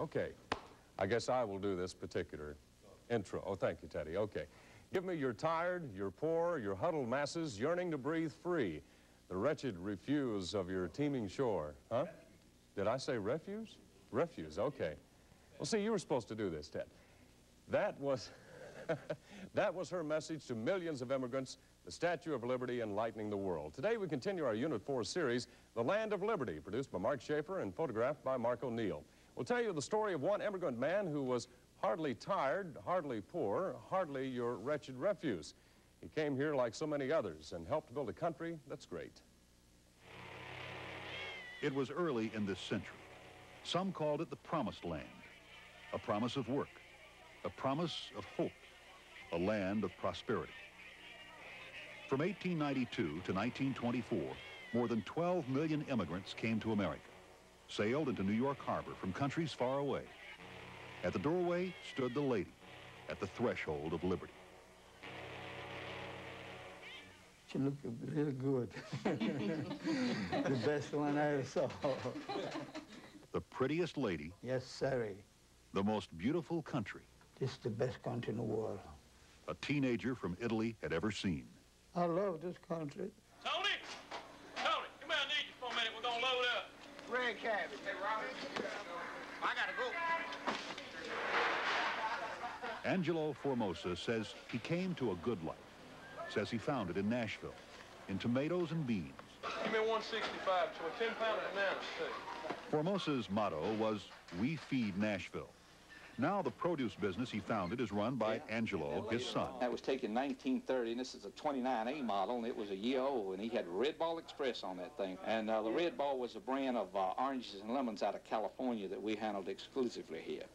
Okay. I guess I will do this particular intro. Oh, thank you, Teddy. Okay. Give me your tired, your poor, your huddled masses yearning to breathe free. The wretched refuse of your teeming shore. Huh? Did I say refuse? Refuse, okay. Well, see, you were supposed to do this, Ted. That was, that was her message to millions of immigrants, the Statue of Liberty enlightening the world. Today we continue our Unit 4 series, The Land of Liberty, produced by Mark Schaefer and photographed by Mark O'Neill. We'll tell you the story of one immigrant man who was hardly tired, hardly poor, hardly your wretched refuse. He came here like so many others and helped build a country that's great. It was early in this century. Some called it the Promised Land, a promise of work, a promise of hope, a land of prosperity. From 1892 to 1924, more than 12 million immigrants came to America, sailed into New York Harbor from countries far away. At the doorway stood the lady, at the threshold of liberty. She looked real good. The best one I ever saw. The prettiest lady. Yes, sir. The most beautiful country. This is the best country in the world. A teenager from Italy had ever seen. I love this country. Tony! Tony, come here, I need you for a minute. We're gonna load up. Red cabbage. Hey, Robert. I gotta go. Angelo Formosa says he came to a good life. Says he found it in Nashville, in tomatoes and beans. Give me 165, so a 10-pound of bananas, too. Formosa's motto was, "We feed Nashville." Now the produce business he founded is run by Angelo, his son. That was taken in 1930, and this is a 29A model, and it was a year old, and he had Red Ball Express on that thing. And the Red Ball was a brand of oranges and lemons out of California that we handled exclusively here.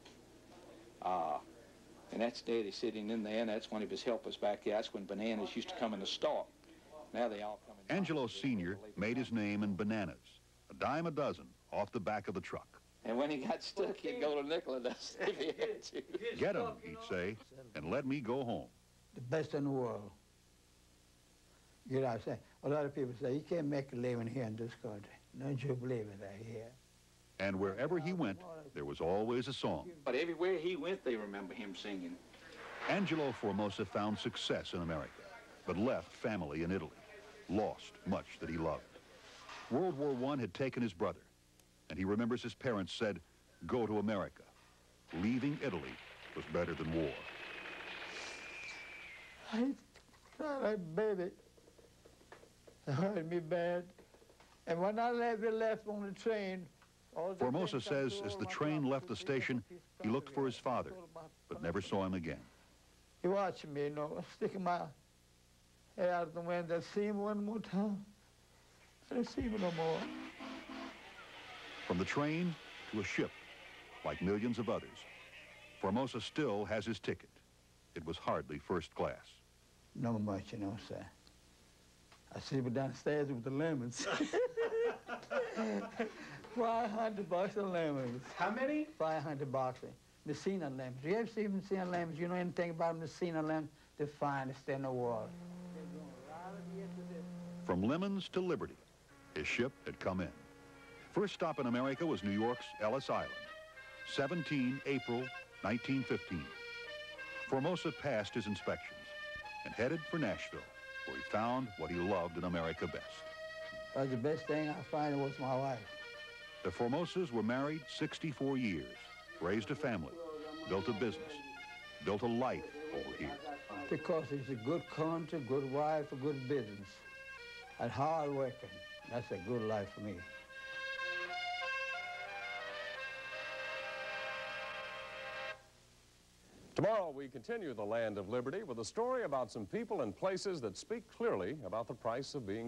And that's Daddy sitting in there, and that's one of his helpers back there. That's when bananas used to come in the stalk. Now they all come in. Angelo Sr. made his name in bananas, a dime a dozen off the back of the truck. And when he got stuck, he'd go to nickel and dust if he had to. Get 'em, he'd say, and let me go home. The best in the world. You know what I'm saying? A lot of people say, you can't make a living here in this country. Don't you believe it out here? And wherever he went, there was always a song. But everywhere he went, they remember him singing. Angelo Formosa found success in America, but left family in Italy, lost much that he loved. World War I had taken his brother, and he remembers his parents said, "Go to America." Leaving Italy was better than war. I cried like baby. It hurt me bad. And when I left on the train, Formosa says as the train left the station, he looked for his father, but never saw him again. He watched me, you know, sticking my head out of the window. See him one more time. I didn't see him no more. From the train to a ship, like millions of others, Formosa still has his ticket. It was hardly first class. Not much, you know, sir. I sleep downstairs with the lemons. $500 of lemons. How many? $500. Messina lemons. You ever see Messina lemons? You know anything about Messina lemons? The finest in the world. From lemons to liberty, his ship had come in. First stop in America was New York's Ellis Island, 17 April 1915. Formosa passed his inspections and headed for Nashville, where he found what he loved in America best. The best thing I found was my wife. The Formosas were married 64 years, raised a family, built a business, built a life over here. Because it's a good country, good wife, a good business, and hard working. That's a good life for me. Tomorrow we continue the Land of Liberty with a story about some people and places that speak clearly about the price of being